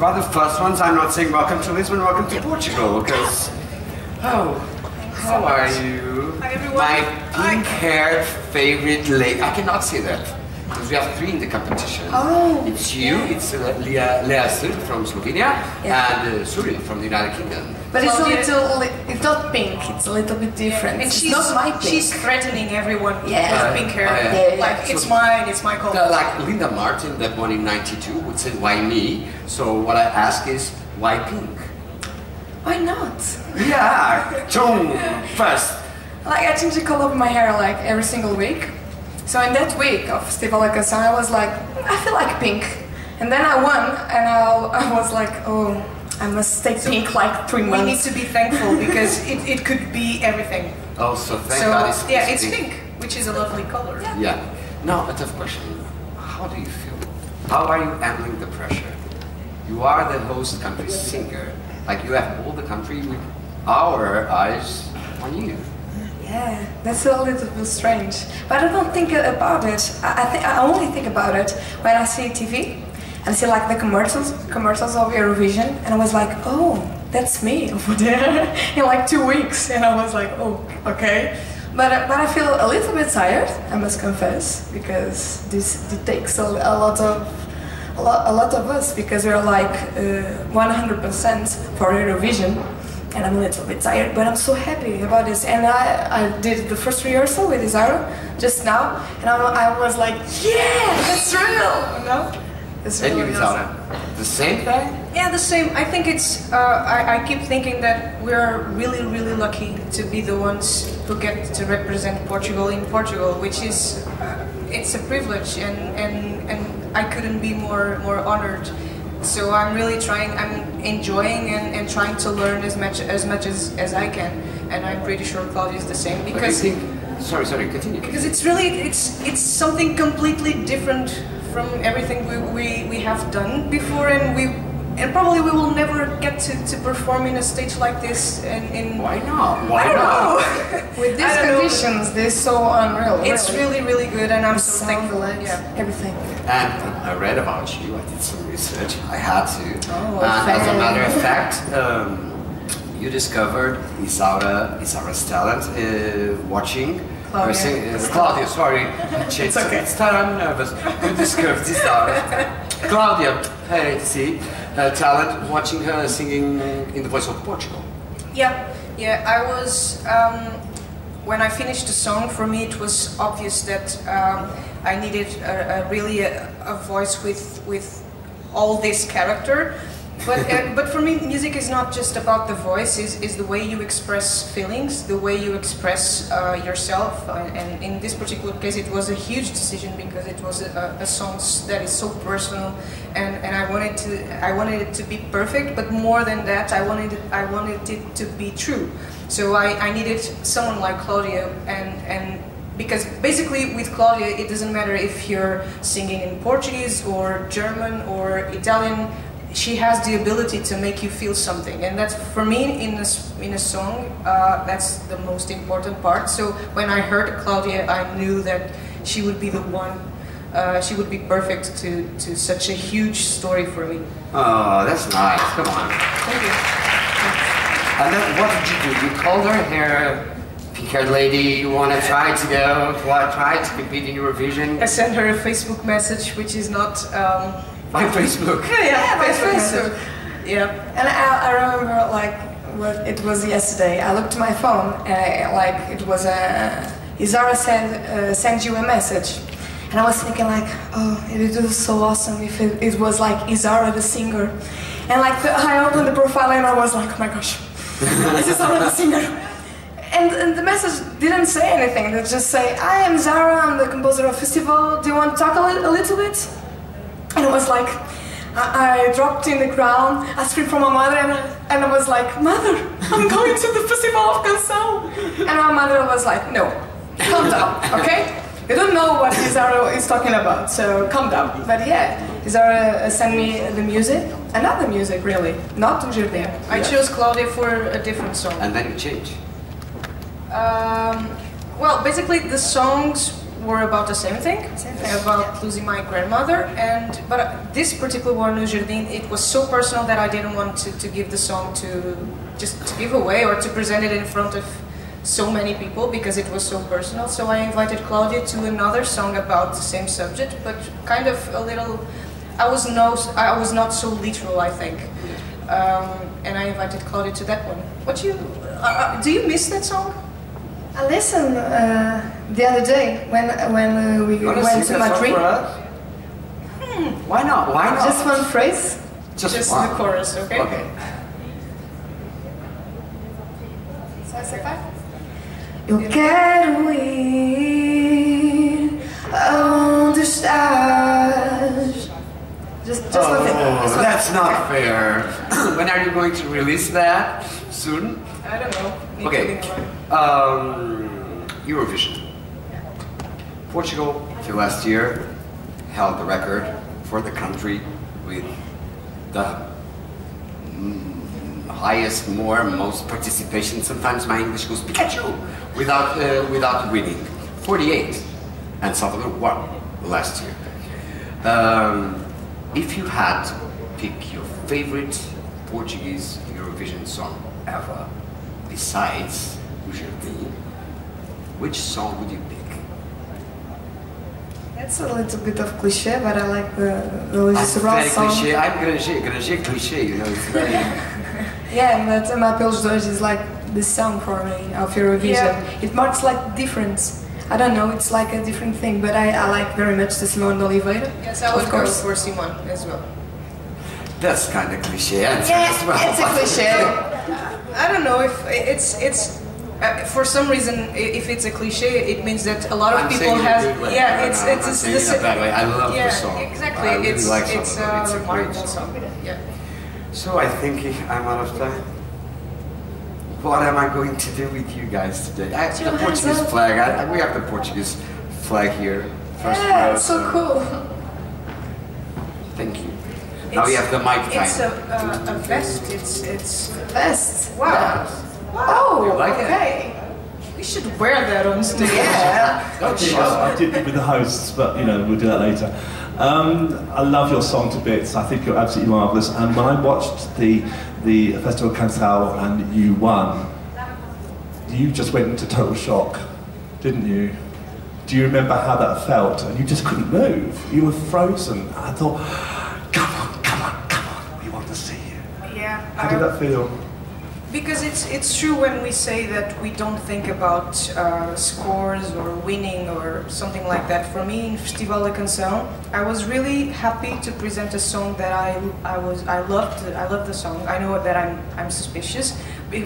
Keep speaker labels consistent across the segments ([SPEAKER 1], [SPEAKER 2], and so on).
[SPEAKER 1] about the first ones, I'm not saying welcome to Lisbon, welcome to Portugal, because... Oh, how are you?
[SPEAKER 2] Hi everyone.
[SPEAKER 1] My pink-haired favorite lady. I cannot say that, because we have 3 in the competition.
[SPEAKER 2] Oh.
[SPEAKER 1] It's you, it's Lea from Slovenia, and Suri from the United Kingdom.
[SPEAKER 3] But it's it's not pink, it's a little bit different.
[SPEAKER 2] And
[SPEAKER 3] it's not my pink.
[SPEAKER 2] She's threatening everyone with pink hair. Like, it's my color.
[SPEAKER 1] Like Linda Martin, that one in '92, would say, why me? So what I ask is, why pink?
[SPEAKER 3] Why not?
[SPEAKER 1] Yeah, John, first.
[SPEAKER 3] Like, I change the color of my hair like every single week. So in that week of Festival da Canção, I was like, I feel like pink. And then I won, and I was like, oh, I must stay pink like 3 months.
[SPEAKER 2] We need to be thankful because it could be everything.
[SPEAKER 1] Oh, so thank God it's
[SPEAKER 2] pink, which is a lovely color.
[SPEAKER 1] Yeah. Now, a tough question. How do you feel? How are you handling the pressure? You are the host country singer. Like, you have all the country with our eyes on you.
[SPEAKER 3] Yeah, that's a little bit strange. But I don't think about it. I only think about it when I see TV and see like the commercials of Eurovision, and I was like, oh, that's me over there in like 2 weeks, and I was like, oh, okay. But I feel a little bit tired, I must confess, because it takes a lot of us, because we're like 100% for Eurovision, and I'm a little bit tired, but I'm so happy about this. And I did the first rehearsal with Isara just now, and I was like, yeah, that's real, you know? It's
[SPEAKER 1] and
[SPEAKER 3] really
[SPEAKER 1] you,
[SPEAKER 3] awesome.
[SPEAKER 1] the same thing?
[SPEAKER 2] Yeah, the same. I think it's, I keep thinking that we're really, really lucky to be the ones who get to represent Portugal in Portugal, which is, it's a privilege, and I couldn't be more honored. So I'm really trying, I'm enjoying and trying to learn as much as I can, and I'm pretty sure Cláudia is the same, because
[SPEAKER 1] sorry, continue.
[SPEAKER 2] Because it's really it's something completely different from everything we have done before, and probably we will never get to perform in a stage like this. And
[SPEAKER 1] why not? Why
[SPEAKER 2] I don't
[SPEAKER 1] not?
[SPEAKER 2] know.
[SPEAKER 3] With these conditions, they're so unreal.
[SPEAKER 2] It's really good, and I'm so thankful.
[SPEAKER 3] Yeah, everything.
[SPEAKER 1] And I read about you, I did some research, I had to.
[SPEAKER 3] Oh,
[SPEAKER 1] as a matter of fact, you discovered Isara's talent watching Cláudia, sorry.
[SPEAKER 2] It's okay.
[SPEAKER 1] I'm nervous. You discovered Isara. Cláudia, hey, see, talent watching her singing in the Voice of Portugal.
[SPEAKER 2] Yeah, I was, when I finished the song, for me it was obvious that I needed a voice with all this character. But for me, music is not just about the voice, is the way you express feelings, the way you express yourself, and in this particular case it was a huge decision, because it was a song that is so personal, and I wanted it to be perfect, but more than that, I wanted it to be true. So I needed someone like Cláudia, and because basically with Cláudia it doesn't matter if you're singing in Portuguese or German or Italian. She has the ability to make you feel something, and that's, for me, in a song, that's the most important part. So when I heard Cláudia, I knew that she would be the one. She would be perfect to such a huge story for me.
[SPEAKER 1] Oh, that's nice. Come on.
[SPEAKER 2] Thank you.
[SPEAKER 1] And then what did you do? You called her here, pink-haired lady, you want to try to compete in Eurovision?
[SPEAKER 2] I sent her a Facebook message, which is not...
[SPEAKER 1] My Facebook?
[SPEAKER 2] Yeah,
[SPEAKER 3] my Facebook.
[SPEAKER 2] Yeah.
[SPEAKER 3] And I remember, like, it was yesterday, I looked at my phone, and it was Isara said, send you a message. And I was thinking like, oh, it would be so awesome if it was like Isara the singer. And like, I opened the profile and I was like, oh my gosh, it's Isara the singer. And the message didn't say anything, it just say, I am Zara, I'm the composer of festival, do you want to talk a little bit? And it was like, I dropped in the ground, I screamed for my mother, and I was like, Mother, I'm going to the Festival of Canção. And my mother was like, no, calm down, okay? You don't know what Isara is talking about, so calm down. But yeah, Isara sent me the music, another music really, not to Jardim.
[SPEAKER 2] I chose Cláudia for a different song.
[SPEAKER 1] And then you change?
[SPEAKER 2] Well, basically the songs were about the same thing, about losing my grandmother. But this particular one, No Jardim, it was so personal that I didn't want to give the song to give away or to present it in front of so many people because it was so personal. So I invited Cláudia to another song about the same subject, but kind of a little. I was not so literal, I think, and I invited Cláudia to that one. Do you miss that song?
[SPEAKER 3] I listened the other day when we went to Madrid.
[SPEAKER 1] Why not? Why not?
[SPEAKER 3] Just one phrase.
[SPEAKER 2] Just the chorus, okay?
[SPEAKER 1] Okay.
[SPEAKER 3] Eu quero ir aonde estás. Just one thing.
[SPEAKER 1] That's not fair. When are you going to release that? Soon?
[SPEAKER 2] I don't know.
[SPEAKER 1] Okay. Eurovision. Portugal, till last year, held the record for the country with the highest, most participation. Sometimes my English goes Pikachu without winning. 48, and Salvador won last year. If you had to pick your favorite Portuguese Eurovision song ever, besides O Jardim, which song would you pick?
[SPEAKER 3] That's a little bit of cliché, but I like the Lisbon song.
[SPEAKER 1] Cliché. I'm Granger cliché, you know. It's very...
[SPEAKER 3] Yeah, but Amar pelos dois is like the song for me of Eurovision. Yeah. It marks like difference. I don't know, it's like a different thing, but I like very much the Simone de Oliveira.
[SPEAKER 2] Yes, I would go for Simone as well.
[SPEAKER 1] That's kind of cliché answer
[SPEAKER 3] as
[SPEAKER 1] well.
[SPEAKER 3] It's a cliché.
[SPEAKER 2] I don't know if it's for some reason, if it's a cliché, it means that a lot of people have. Yeah, it's the same.
[SPEAKER 1] I love
[SPEAKER 2] the
[SPEAKER 1] song.
[SPEAKER 2] Exactly,
[SPEAKER 1] I really
[SPEAKER 2] it's
[SPEAKER 1] like
[SPEAKER 2] it's a remarkable song. Yeah.
[SPEAKER 1] So I think I'm out of time. What am I going to do with you guys today? The Portuguese flag. We have the Portuguese flag here. First row,
[SPEAKER 3] it's so cool.
[SPEAKER 1] Thank you. Now we have the mic time.
[SPEAKER 2] It's a vest. It's
[SPEAKER 3] a vest.
[SPEAKER 2] Wow.
[SPEAKER 1] Yeah.
[SPEAKER 3] Wow.
[SPEAKER 1] You like
[SPEAKER 2] it? We should wear that on stage.
[SPEAKER 3] Yeah.
[SPEAKER 4] I did it with the hosts, but you know we'll do that later. I love your song to bits. I think you're absolutely marvellous. And when I watched the Festival Canção and you won, you just went into total shock, didn't you? Do you remember how that felt? And you just couldn't move. You were frozen. I thought, come on, we want to see you.
[SPEAKER 2] Yeah.
[SPEAKER 4] How did that feel?
[SPEAKER 2] Because it's true when we say that we don't think about scores or winning or something like that. For me, in Festival da Canção, I was really happy to present a song that I loved. I love the song. I know that I'm suspicious,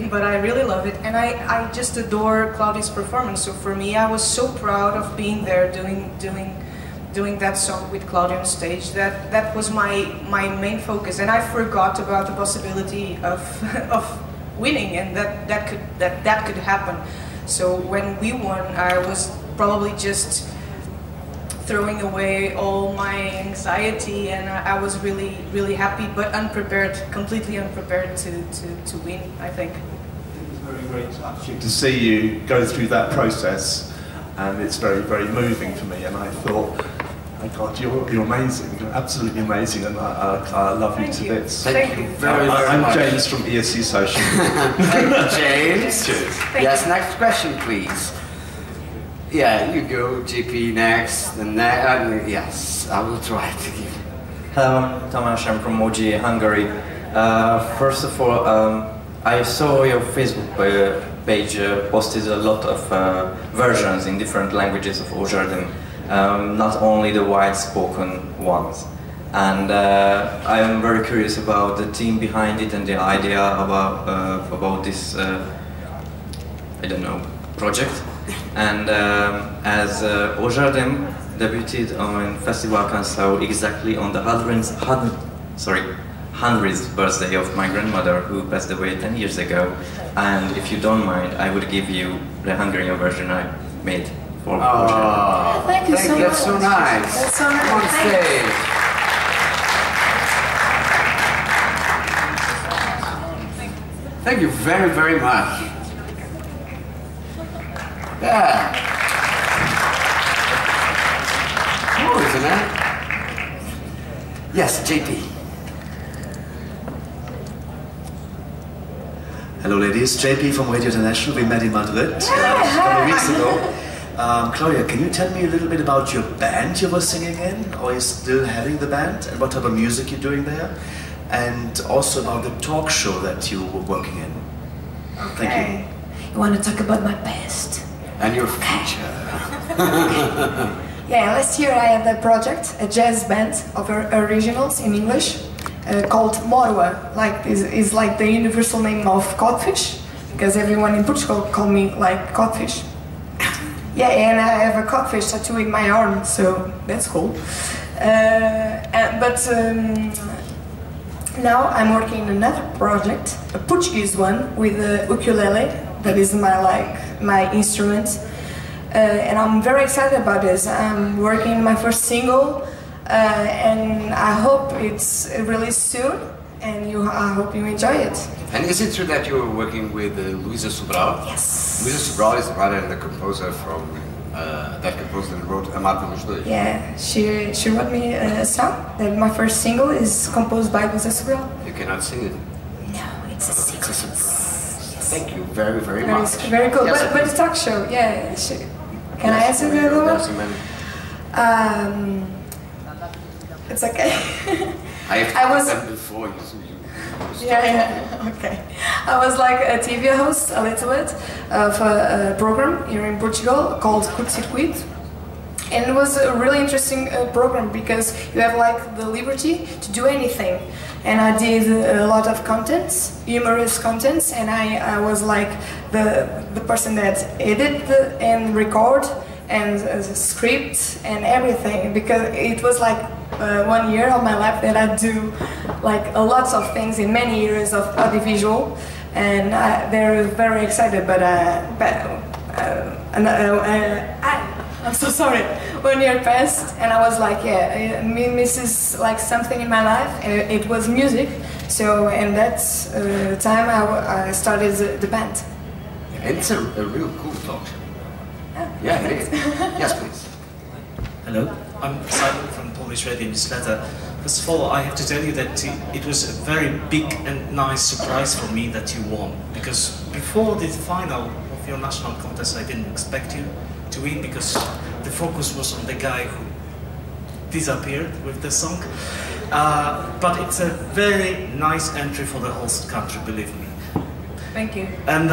[SPEAKER 2] but I really love it, and I just adore Cláudia's performance. So for me, I was so proud of being there doing that song with Cláudia on stage. That was my main focus, and I forgot about the possibility of winning, and that could happen. So when we won, I was probably just throwing away all my anxiety, and I was really happy, but completely unprepared to win, I think.
[SPEAKER 4] It was very touching to see you go through that process, and it's very moving for me, and I thought, my God, you're amazing. You're absolutely amazing, and I love you to bits.
[SPEAKER 1] Thank you very much.
[SPEAKER 4] I'm James from ESC Social.
[SPEAKER 1] Thank you, James. Cheers. Yes, next question, please. Yeah, you go, GP, next, and yes, I will try to give.
[SPEAKER 5] Hello, I'm Tamás, I'm from OG, Hungary. First of all, I saw your Facebook page posted a lot of versions in different languages of O Jardim. Not only the wide-spoken ones. And I am very curious about the team behind it and the idea about this, I don't know, project. And as O Jardim debuted on Festival Canção exactly on the 100th birthday of my grandmother, who passed away 10 years ago. And if you don't mind, I would give you the Hungarian version I made.
[SPEAKER 1] Oh,
[SPEAKER 3] thank you so much.
[SPEAKER 1] That's so nice.
[SPEAKER 3] That's so nice.
[SPEAKER 1] On stage. Thank you very much. Yeah. cool, isn't it? Yes, JP.
[SPEAKER 6] Hello ladies, JP from Radio International. We met in Madrid a couple of weeks ago. Claudia, can you tell me a little bit about your band you were singing in? Are you still having the band? And what type of music you're doing there? And also about the talk show that you were working in.
[SPEAKER 3] Okay.
[SPEAKER 6] Thank you.
[SPEAKER 3] You want to talk about my past?
[SPEAKER 1] And your future.
[SPEAKER 3] Yeah, last year I had a project, a jazz band of originals in English called Morua. Like is like the universal name of codfish, because everyone in Portugal call me like codfish. Yeah, and I have a codfish tattoo in my arm, so that's cool. Now I'm working on another project, a Portuguese one with the ukulele. That is my instrument. And I'm very excited about this. I'm working on my first single, and I hope it's released soon, and I hope you enjoy it.
[SPEAKER 1] And is it true that you're working with Luísa Sobral?
[SPEAKER 3] Yes.
[SPEAKER 1] Luísa Sobral is the writer and the composer from that composed and wrote Amar pelos Dois.
[SPEAKER 3] Yeah, she wrote me a song. That my first single is composed by Luísa Sobral.
[SPEAKER 1] You cannot sing it.
[SPEAKER 3] No, it's a secret.
[SPEAKER 1] It's a surprise. Thank you very, very much.
[SPEAKER 3] Very cool.
[SPEAKER 1] Yes,
[SPEAKER 3] But the talk show, yeah. Can I answer the other one? It's okay.
[SPEAKER 1] I have
[SPEAKER 3] was
[SPEAKER 1] them before you.
[SPEAKER 3] Yeah, okay. I was like a TV host a little bit of a program here in Portugal called Curto Circuito. And it was a really interesting program because you have like the liberty to do anything. And I did a lot of contents, humorous contents, and I was like the person that edit and record and script and everything, because it was like 1 year of my life that I do like a lot of things in many years of audiovisual, and they're very excited. I'm so sorry. 1 year passed, and I was like, yeah, this is like something in my life. It was music, so and that's time I started the band.
[SPEAKER 1] And it's a real cool talk show. Yeah, it is. Yes, please.
[SPEAKER 7] Hello, I'm Simon from Polish Radio Newsletter. First of all, I have to tell you that it was a very big and nice surprise for me that you won. Because before the final of your national contest, I didn't expect you to win, because the focus was on the guy who disappeared with the song. But it's a very nice entry for the host country, believe me.
[SPEAKER 2] Thank you.
[SPEAKER 7] And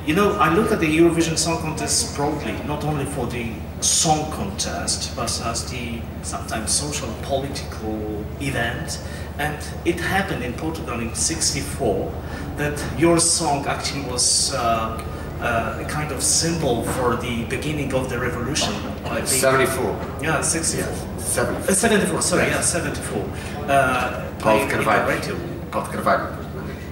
[SPEAKER 7] you know, I look at the Eurovision Song Contest broadly, not only for the song contest, but as the sometimes social and political event. And it happened in Portugal in '64 that your song actually was a kind of symbol for the beginning of the revolution.
[SPEAKER 1] 74.
[SPEAKER 7] Yeah, 64.
[SPEAKER 1] Yeah,
[SPEAKER 7] 74, sorry, yeah, 74.
[SPEAKER 1] Called Carvalho. Called Carvalho.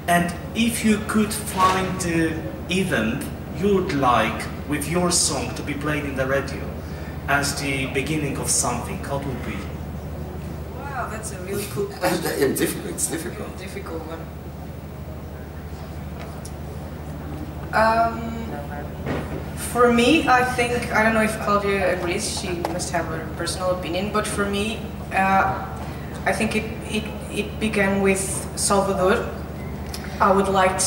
[SPEAKER 7] And if you could find the event you would like with your song to be played in the radio as the beginning of something, what would be?
[SPEAKER 2] Wow, that's a really cool question.
[SPEAKER 1] It's difficult.
[SPEAKER 2] Difficult one. For me, I think, I don't know if Cláudia agrees, she must have her personal opinion, but for me, I think it began with Salvador. I would like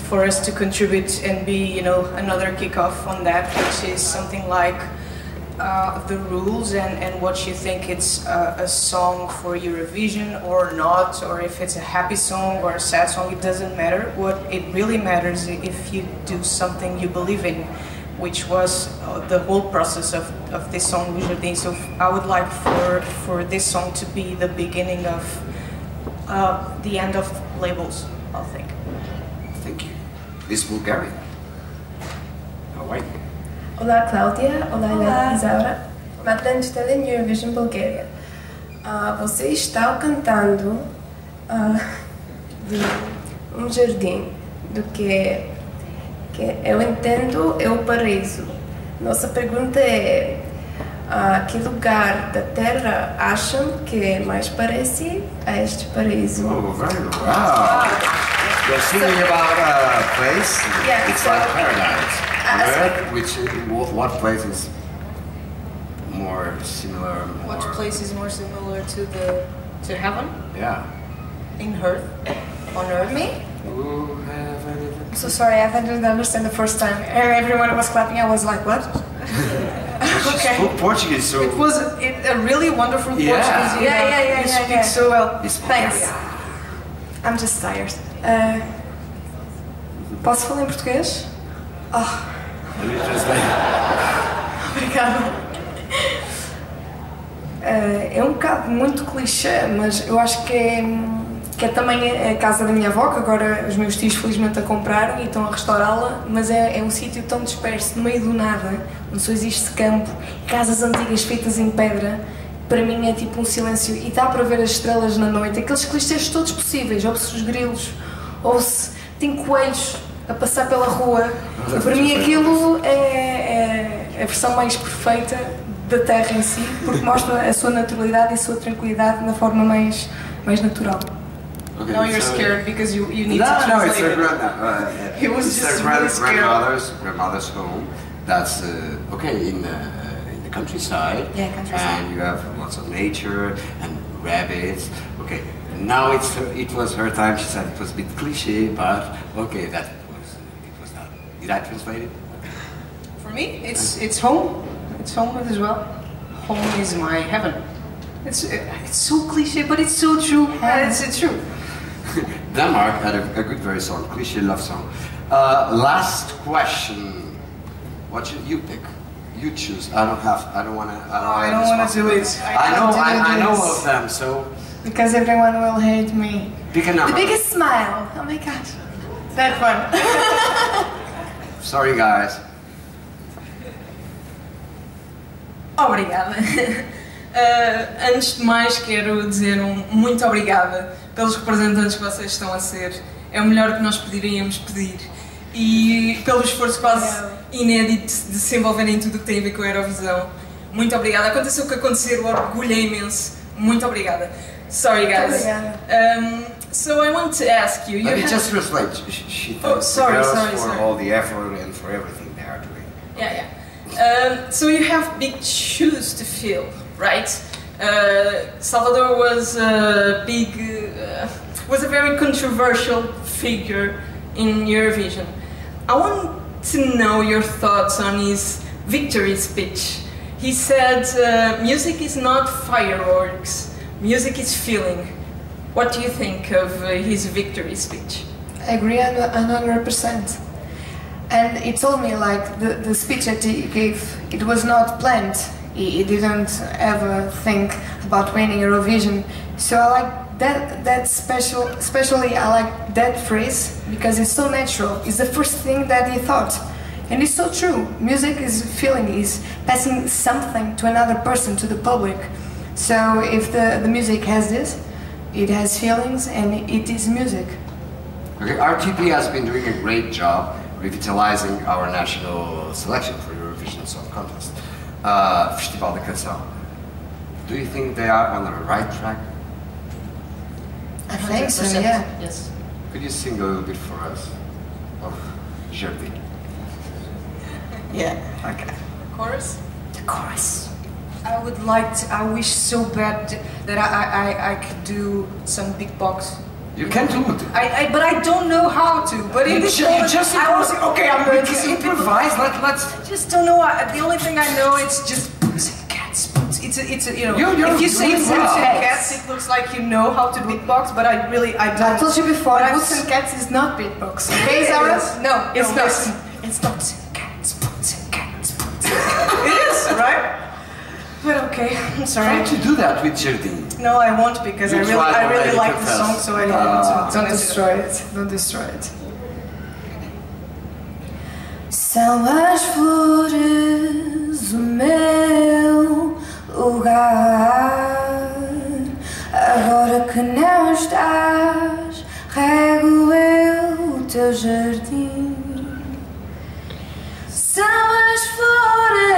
[SPEAKER 2] for us to contribute and be, you know, another kickoff on that, which is something like the rules and what you think it's a song for Eurovision or not, or if it's a happy song or a sad song, it doesn't matter. What it really matters is if you do something you believe in, which was the whole process of this song, Jardim. So I would like for this song to be the beginning of the end of labels, I think.
[SPEAKER 1] Thank you. This is Bulgaria. How are you?
[SPEAKER 3] Olá Cláudia, olá Isaura, Madame Stella em Eurovision Bulgaria. Você está cantando de jardim, do que eu entendo é o paraíso. Nossa pergunta é, que lugar da Terra acham que mais parece a este paraíso?
[SPEAKER 1] Oh, very wow. You're singing about a place,
[SPEAKER 3] Yeah,
[SPEAKER 1] it's
[SPEAKER 3] so
[SPEAKER 1] like paradise. Where, what place is more similar?
[SPEAKER 2] What place is more similar to heaven?
[SPEAKER 1] Yeah.
[SPEAKER 2] In earth? On earth?
[SPEAKER 3] Me?
[SPEAKER 1] Ooh, heaven.
[SPEAKER 3] I'm so sorry, I didn't understand the first time. Everyone was clapping, I was like, what?
[SPEAKER 1] She spoke Portuguese, so...
[SPEAKER 2] It was a really wonderful Portuguese.
[SPEAKER 3] Yeah.
[SPEAKER 2] You speak so well.
[SPEAKER 3] Thanks. I'm just tired. Posso falar em português?
[SPEAKER 1] Let me translate.
[SPEAKER 3] Obrigada. É um bocado muito clichê, mas eu acho que é também a casa da minha avó, que agora os meus tios felizmente a compraram e estão a restaurá-la, mas é um sítio tão disperso, no meio do nada, onde só existe campo, casas antigas feitas em pedra. Para mim é tipo um silêncio e dá para ver as estrelas na noite, aqueles clichês todos possíveis, ouve-se os grilos, ouve-se, tem coelhos a passar pela rua, e para mim aquilo é a versão mais perfeita da terra em si, porque mostra a sua naturalidade e a sua tranquilidade na forma mais natural.
[SPEAKER 1] Okay,
[SPEAKER 2] Now you're scared because you need to translate.
[SPEAKER 1] No, it's their
[SPEAKER 2] He was just really scared.
[SPEAKER 1] grandmother's home. That's okay in the countryside.
[SPEAKER 3] Yeah, countryside.
[SPEAKER 1] And you have lots of nature and rabbits. Okay, now it was her time. She said it was a bit cliche, but okay, it was not. Did I translate it?
[SPEAKER 2] For me, it's home. It's home as well. Home is my heaven. It's so cliche, but it's so true. It's true.
[SPEAKER 1] Denmark had a good, very song, cliche love song. Last question. What should you pick? You choose. I don't want to
[SPEAKER 2] do it.
[SPEAKER 1] I know of them, so.
[SPEAKER 3] Because everyone will hate me.
[SPEAKER 1] Pick a number.
[SPEAKER 3] The biggest smile. Oh my gosh. That one.
[SPEAKER 1] Sorry, guys.
[SPEAKER 8] Obrigada. Antes de mais, quero dizer muito obrigada pelos representantes que vocês estão a ser. É o melhor que nós poderíamos pedir. E pelo esforço quase inédito de se envolverem em tudo o que tem a ver com a Eurovisão. Muito obrigada. Aconteceu o que aconteceu, o orgulho é imenso. Muito obrigada. Sorry, guys. So I want to ask you.
[SPEAKER 1] Let me just translate. She thanks the girls for all the effort and for everything they are doing.
[SPEAKER 8] Yeah. So you have big shoes to fill, right? Salvador was a very controversial figure in Eurovision. I want to know your thoughts on his victory speech. He said, music is not fireworks, music is feeling. What do you think of his victory speech?
[SPEAKER 3] I agree 100%. And he told me like the speech that he gave, it was not planned. He didn't ever think about winning Eurovision. So I like that especially I like that phrase because it's so natural. It's the first thing that he thought. And it's so true. Music is feeling, is passing something to another person, to the public. So if the music has this, it has feelings and it is music.
[SPEAKER 1] Okay, RTP has been doing a great job revitalizing our national selection for Eurovision Song Contest. Festival da Canção. Do you think they are on the right track?
[SPEAKER 3] I think so, yeah.
[SPEAKER 8] Yes.
[SPEAKER 1] Could you sing a little bit for us of Jardim?
[SPEAKER 3] Yeah, okay.
[SPEAKER 8] Chorus?
[SPEAKER 3] The chorus.
[SPEAKER 2] I would like to, I wish so bad that I could do some big box.
[SPEAKER 1] You can do it.
[SPEAKER 2] But I don't know how to. But in this moment, I was okay. I'm going to
[SPEAKER 1] improvise. Let's.
[SPEAKER 2] Just don't know. The only thing I know is just boots and cats. Boots. It's a you know. If you say boots and cats, it looks like you know how to beatbox. But I don't.
[SPEAKER 3] I told you before. Boots and cats is not beatbox. Okay, Zara?
[SPEAKER 2] No, it's not.
[SPEAKER 3] Listen. It's boots and cats. Boots and cats. Boots and cats.
[SPEAKER 2] It is right. But okay, I'm sorry.
[SPEAKER 1] Try to do that with Jardim.
[SPEAKER 2] No, I won't because I really like the song, so I don't want to.
[SPEAKER 3] Don't destroy it. Don't destroy it. São as flores o meu lugar. Agora que não estás, rego eu o teu jardim. São as flores